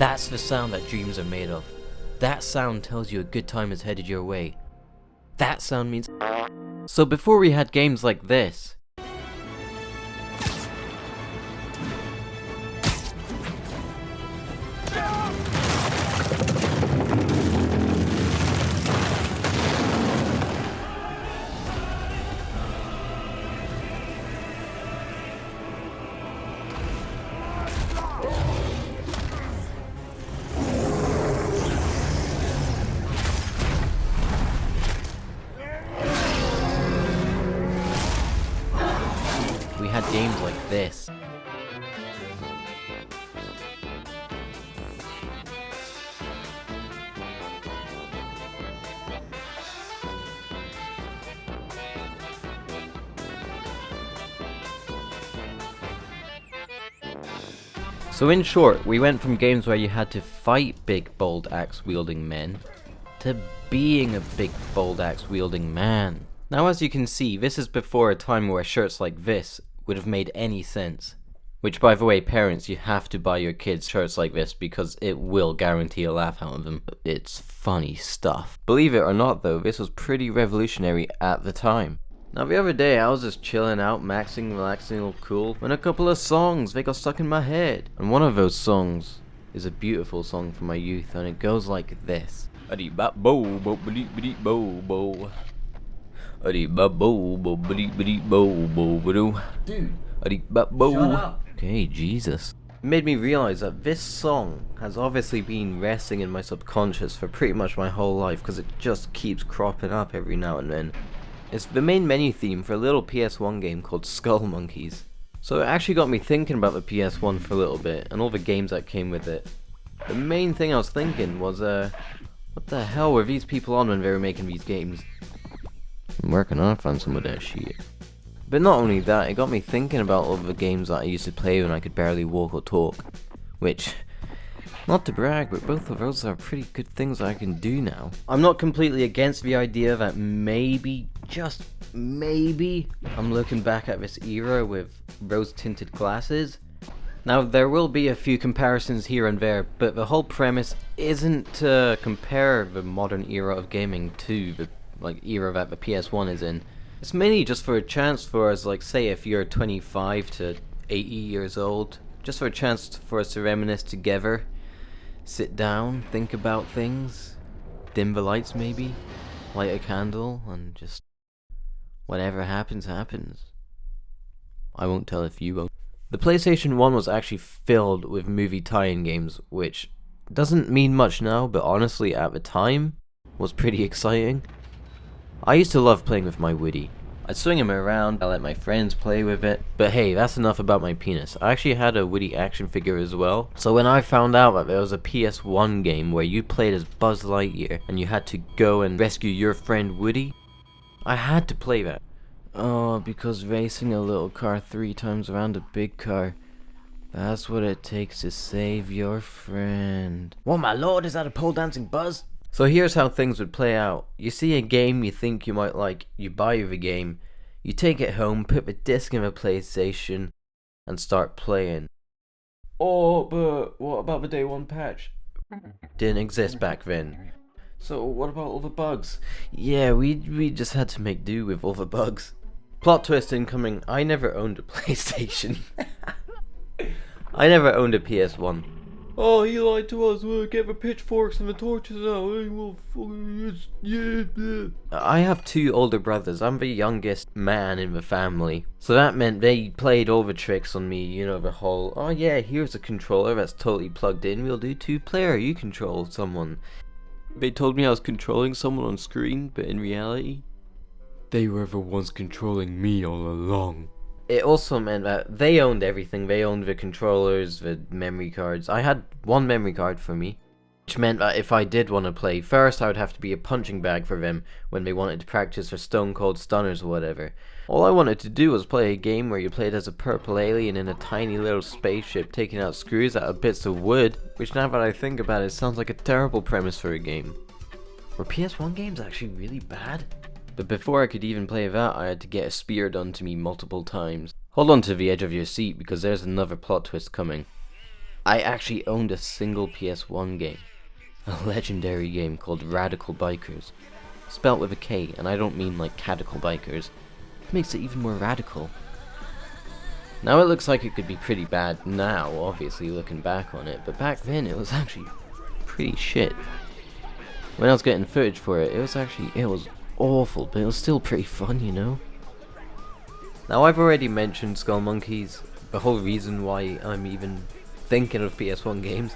That's the sound that dreams are made of. That sound tells you a good time is headed your way. That sound means... So before we had games like this, we had games like this. So in short, we went from games where you had to fight big bold axe wielding men to being a big bold axe wielding man. Now as you can see, this is before a time where shirts like this would have made any sense. Which, by the way, parents, you have to buy your kids shirts like this because it will guarantee a laugh out of them. It's funny stuff. Believe it or not though, this was pretty revolutionary at the time. Now the other day I was just chilling out, maxing, relaxing, all cool, when a couple of songs, they got stuck in my head. And one of those songs is a beautiful song from my youth, and it goes like this. Dude, shut up. Okay, Jesus. It made me realize that this song has obviously been resting in my subconscious for pretty much my whole life, because it just keeps cropping up every now and then. It's the main menu theme for a little PS1 game called Skull Monkeys. So it actually got me thinking about the PS1 for a little bit, and all the games that came with it. The main thing I was thinking was, what the hell were these people on when they were making these games? I'm working on some of that shit. But not only that, it got me thinking about all the games that I used to play when I could barely walk or talk. Which, not to brag, but both of those are pretty good things that I can do now. I'm not completely against the idea that maybe, just maybe, I'm looking back at this era with rose-tinted glasses. Now, there will be a few comparisons here and there, but the whole premise isn't to compare the modern era of gaming to the era that the PS1 is in. It's mainly just for a chance for us, like say if you're 25 to 80 years old, just for a chance for us to reminisce together, sit down, think about things, dim the lights maybe, light a candle, and just whatever happens, happens. I won't tell if you won't. The PlayStation 1 was actually filled with movie tie-in games, which doesn't mean much now, but honestly at the time was pretty exciting. I used to love playing with my Woody. I'd swing him around, I let my friends play with it, but hey, that's enough about my penis. I actually had a Woody action figure as well, so when I found out that there was a PS1 game where you played as Buzz Lightyear and you had to go and rescue your friend Woody, I had to play that. Oh, because racing a little car 3 times around a big car, that's what it takes to save your friend. Oh my lord, is that a pole dancing Buzz? So here's how things would play out. You see a game you think you might like, you buy the game, you take it home, put the disc in the PlayStation, and start playing. Oh, but what about the day 1 patch? Didn't exist back then. So what about all the bugs? Yeah, we just had to make do with all the bugs. Plot twist incoming, I never owned a PlayStation. I never owned a PS1. Oh, he lied to us, we'll get the pitchforks and the torches out, I have 2 older brothers, I'm the youngest man in the family. So that meant they played all the tricks on me, you know, the whole, oh yeah, here's a controller that's totally plugged in, we'll do 2-player, you control someone. They told me I was controlling someone on screen, but in reality, they were the ones controlling me all along. It also meant that they owned everything. They owned the controllers, the memory cards. I had 1 memory card for me, which meant that if I did want to play, first I would have to be a punching bag for them when they wanted to practice for Stone Cold Stunners or whatever. All I wanted to do was play a game where you played as a purple alien in a tiny little spaceship taking out screws out of bits of wood, which now that I think about it sounds like a terrible premise for a game. Were PS1 games actually really bad? But before I could even play that, I had to get a spear done to me multiple times. Hold on to the edge of your seat because there's another plot twist coming. I actually owned a single PS1 game. A legendary game called Radikal Bikers. Spelt with a K, and I don't mean like Catacol Bikers. It makes it even more radical. Now it looks like it could be pretty bad now, obviously, looking back on it, but back then it was actually pretty shit. When I was getting footage for it, it was awful, but it was still pretty fun, you know? Now I've already mentioned Skull Monkeys, the whole reason why I'm even thinking of PS1 games.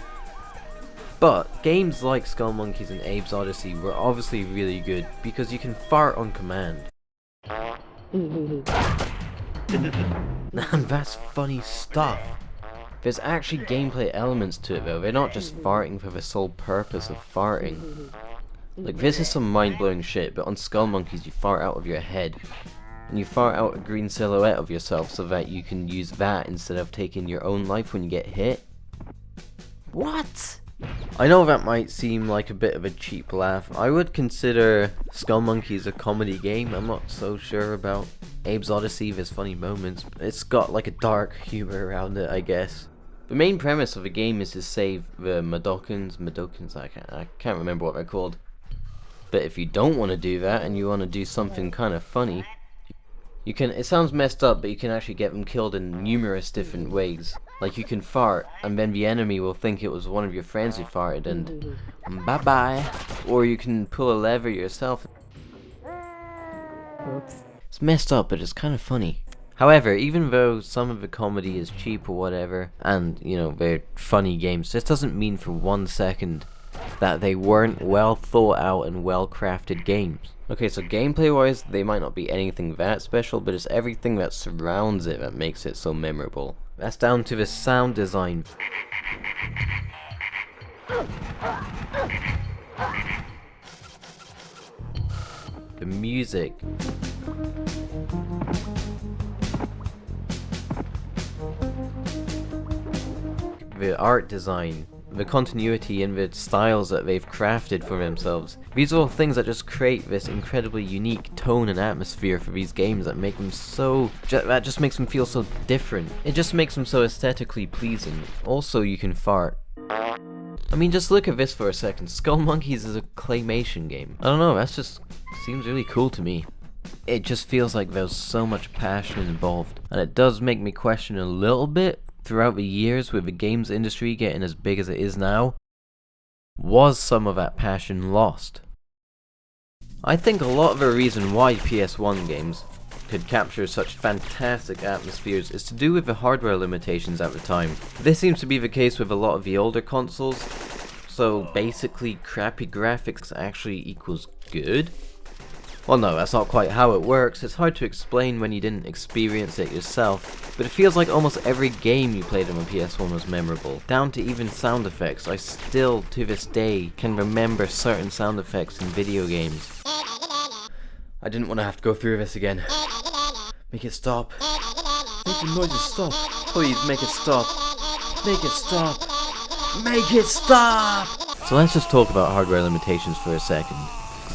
But games like Skull Monkeys and Abe's Odyssey were obviously really good because you can fart on command. And that's funny stuff. There's actually gameplay elements to it though, they're not just farting for the sole purpose of farting. Like, this is some mind-blowing shit, but on Skull Monkeys you fart out of your head. And you fart out a green silhouette of yourself so that you can use that instead of taking your own life when you get hit. What? I know that might seem like a bit of a cheap laugh. I would consider Skull Monkeys a comedy game. I'm not so sure about Abe's Odyssey. There's funny moments. It's got like a dark humor around it, I guess. The main premise of the game is to save the Madokans, I can't remember what they're called. But if you don't want to do that and you want to do something kind of funny, you can, it sounds messed up, but you can actually get them killed in numerous different ways. Like, you can fart, and then the enemy will think it was one of your friends who farted, and bye-bye. Or you can pull a lever yourself. Oops. It's messed up, but it's kind of funny. However, even though some of the comedy is cheap or whatever, and, you know, they're funny games, this doesn't mean for 1 second that they weren't well thought out and well crafted games. Okay, so gameplay wise, they might not be anything that special, but it's everything that surrounds it that makes it so memorable. That's down to the sound design. The music. The art design. The continuity and the styles that they've crafted for themselves. These are all things that just create this incredibly unique tone and atmosphere for these games that make them so... that just makes them feel so different. It just makes them so aesthetically pleasing. Also, you can fart. I mean, just look at this for a second. Skull Monkeys is a claymation game. I don't know, that's just... seems really cool to me. It just feels like there's so much passion involved. And it does make me question a little bit, throughout the years with the games industry getting as big as it is now, was some of that passion lost? I think a lot of the reason why PS1 games could capture such fantastic atmospheres is to do with the hardware limitations at the time. This seems to be the case with a lot of the older consoles, so basically crappy graphics actually equals good? Well, no, that's not quite how it works. It's hard to explain when you didn't experience it yourself, but it feels like almost every game you played on a PS1 was memorable, down to even sound effects. I still, to this day, can remember certain sound effects in video games. I didn't want to have to go through this again. Make it stop. Make the noises stop. Please, make it stop. Make it stop. Make it stop! So let's just talk about hardware limitations for a second.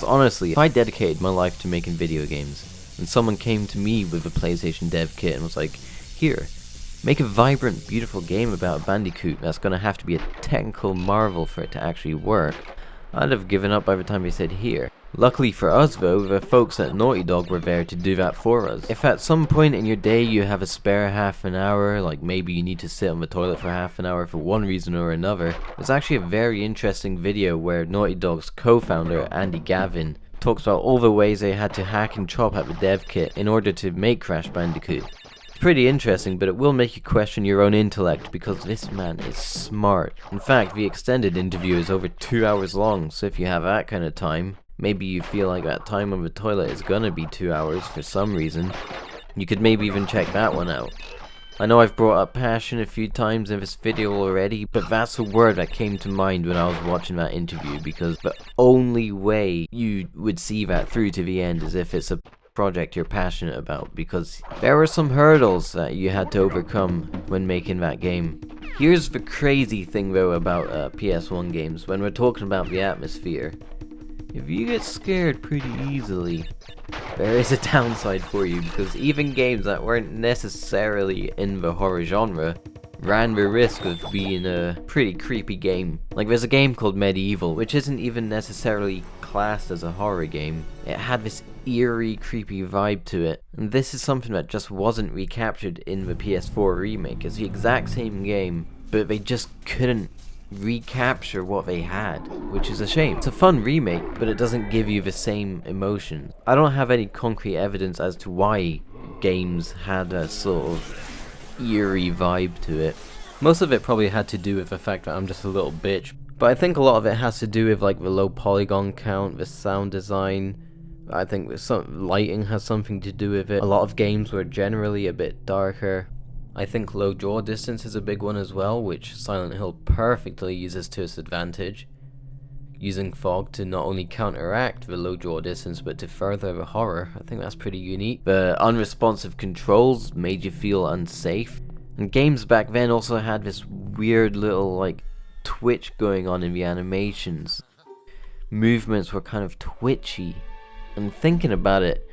Honestly, if I dedicated my life to making video games, and someone came to me with a PlayStation dev kit and was like, here, make a vibrant, beautiful game about Bandicoot that's gonna have to be a technical marvel for it to actually work, I'd have given up by the time they said here. Luckily for us though, the folks at Naughty Dog were there to do that for us. If at some point in your day you have a spare half an hour, like maybe you need to sit on the toilet for half an hour for one reason or another, there's actually a very interesting video where Naughty Dog's co-founder, Andy Gavin, talks about all the ways they had to hack and chop at the dev kit in order to make Crash Bandicoot. Pretty interesting, but it will make you question your own intellect because this man is smart. In fact, the extended interview is over 2 hours long, so if you have that kind of time, maybe you feel like that time on the toilet is gonna be 2 hours for some reason, you could maybe even check that one out. I know I've brought up passion a few times in this video already, but that's the word that came to mind when I was watching that interview, because the only way you would see that through to the end is if it's a project you're passionate about, because there were some hurdles that you had to overcome when making that game. Here's the crazy thing though about PS1 games when we're talking about the atmosphere. If you get scared pretty easily, there is a downside for you, because even games that weren't necessarily in the horror genre ran the risk of being a pretty creepy game. Like, there's a game called Medieval, which isn't even necessarily classed as a horror game. It had this eerie, creepy vibe to it, and this is something that just wasn't recaptured in the PS4 remake. It's the exact same game, but they just couldn't recapture what they had, which is a shame. It's a fun remake, but it doesn't give you the same emotion. I don't have any concrete evidence as to why games had a sort of eerie vibe to it. Most of it probably had to do with the fact that I'm just a little bitch, but I think a lot of it has to do with like the low polygon count, the sound design. I think some lighting has something to do with it. A lot of games were generally a bit darker. I think low draw distance is a big one as well, which Silent Hill perfectly uses to its advantage, using fog to not only counteract the low draw distance but to further the horror. I think that's pretty unique. The unresponsive controls made you feel unsafe, and games back then also had this weird little like twitch going on in the animations. Movements were kind of twitchy, and thinking about it,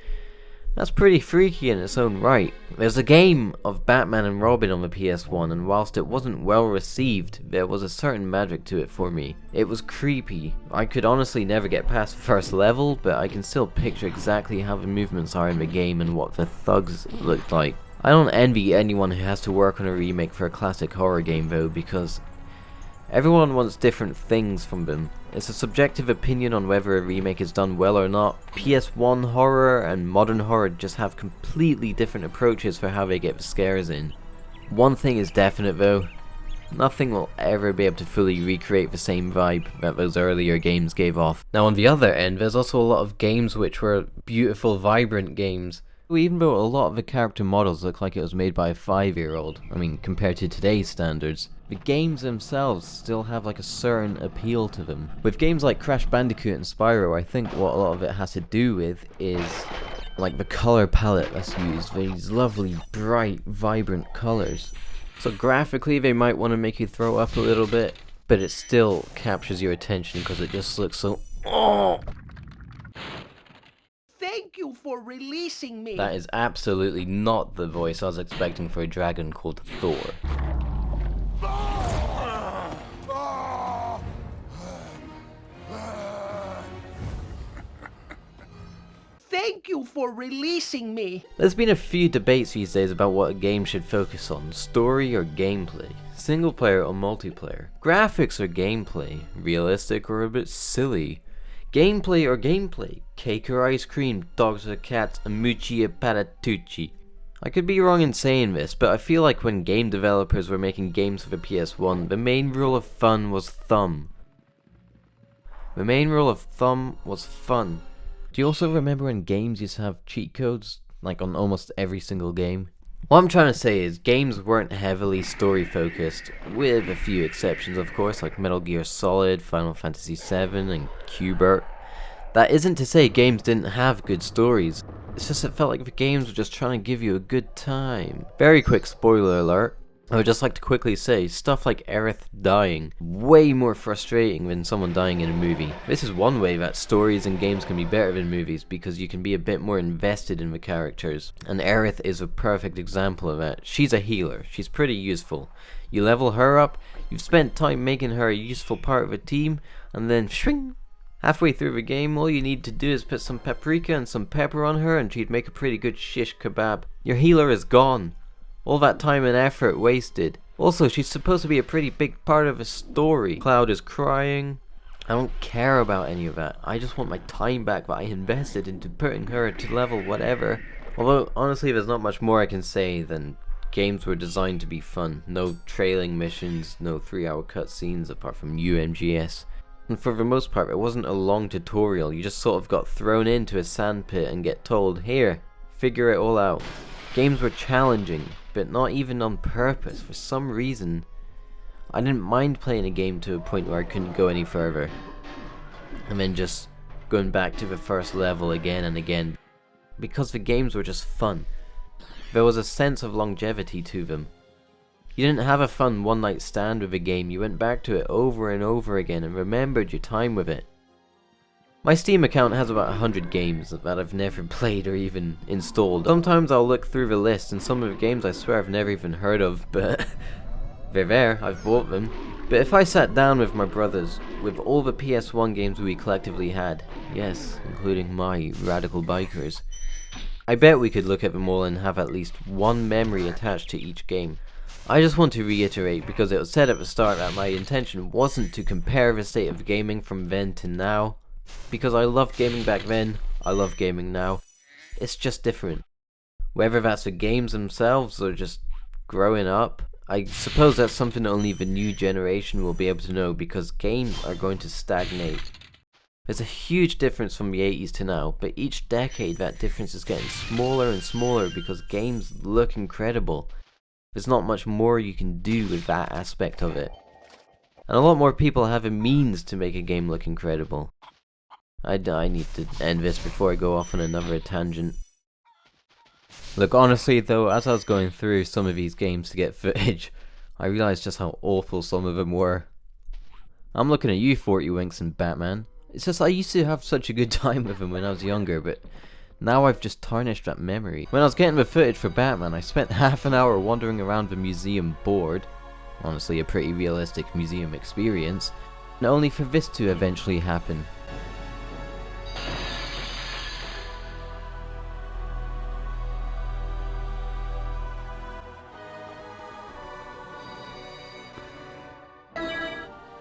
that's pretty freaky in its own right. There's a game of Batman and Robin on the PS1, and whilst it wasn't well received, there was a certain magic to it for me. It was creepy. I could honestly never get past the first level, but I can still picture exactly how the movements are in the game and what the thugs looked like. I don't envy anyone who has to work on a remake for a classic horror game though, because everyone wants different things from them. It's a subjective opinion on whether a remake is done well or not. PS1 horror and modern horror just have completely different approaches for how they get the scares in. One thing is definite though, nothing will ever be able to fully recreate the same vibe that those earlier games gave off. Now on the other end, there's also a lot of games which were beautiful, vibrant games. Even though a lot of the character models look like it was made by a 5-year-old, I mean compared to today's standards, the games themselves still have like a certain appeal to them. With games like Crash Bandicoot and Spyro, I think what a lot of it has to do with is like the color palette that's used, these lovely, bright, vibrant colors. So graphically they might want to make you throw up a little bit, but it still captures your attention because it just looks so Thank you for releasing me. That is absolutely not the voice I was expecting for a dragon called Thor. Thank you for releasing me. There's been a few debates these days about what a game should focus on, story or gameplay, single player or multiplayer, graphics or gameplay, realistic or a bit silly, gameplay or gameplay, cake or ice cream, dogs or cats, amuchi or patatucci. I could be wrong in saying this, but I feel like when game developers were making games for the PS1, the main rule of fun was thumb. The main rule of thumb was fun. Do you also remember when games used to have cheat codes, like on almost every single game? What I'm trying to say is, games weren't heavily story focused, with a few exceptions of course, like Metal Gear Solid, Final Fantasy VII, and Qbert. That isn't to say games didn't have good stories, it's just it felt like the games were just trying to give you a good time. Very quick spoiler alert. I would just like to quickly say, stuff like Aerith dying, way more frustrating than someone dying in a movie. This is one way that stories and games can be better than movies, because you can be a bit more invested in the characters. And Aerith is a perfect example of that. She's a healer, she's pretty useful. You level her up, you've spent time making her a useful part of a team, and then shwing! Halfway through the game, all you need to do is put some paprika and some pepper on her and she'd make a pretty good shish kebab. Your healer is gone. All that time and effort wasted. Also, she's supposed to be a pretty big part of a story. Cloud is crying. I don't care about any of that. I just want my time back that I invested into putting her to level whatever. Although, honestly, there's not much more I can say than games were designed to be fun. No trailing missions, no 3-hour cutscenes apart from UMGS. And for the most part, it wasn't a long tutorial. You just sort of got thrown into a sandpit and get told, here, figure it all out. Games were challenging, but not even on purpose. For some reason, I didn't mind playing a game to a point where I couldn't go any further, and then just going back to the first level again and again, because the games were just fun. There was a sense of longevity to them. You didn't have a fun one-night stand with a game, you went back to it over and over again and remembered your time with it. My Steam account has about 100 games that I've never played or even installed. Sometimes I'll look through the list and some of the games I swear I've never even heard of, but They're there, I've bought them. But if I sat down with my brothers, with all the PS1 games we collectively had, yes, including my Radikal Bikers, I bet we could look at them all and have at least one memory attached to each game. I just want to reiterate, because it was said at the start that my intention wasn't to compare the state of gaming from then to now, because I loved gaming back then, I love gaming now. It's just different. Whether that's the games themselves or just growing up, I suppose that's something that only the new generation will be able to know, because games are going to stagnate. There's a huge difference from the 80s to now, but each decade that difference is getting smaller and smaller because games look incredible. There's not much more you can do with that aspect of it. And a lot more people have a means to make a game look incredible. I need to end this before I go off on another tangent. Look, honestly though, as I was going through some of these games to get footage, I realised just how awful some of them were. I'm looking at you, 40 Winks and Batman. It's just I used to have such a good time with them when I was younger, but now I've just tarnished that memory. When I was getting the footage for Batman, I spent half an hour wandering around the museum bored. Honestly, a pretty realistic museum experience. And only for this to eventually happen.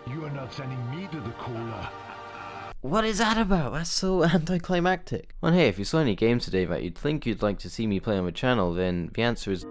You are not sending me to the cooler. What is that about? That's so anticlimactic. Well, hey, if you saw any games today that you'd think you'd like to see me play on the channel, then the answer is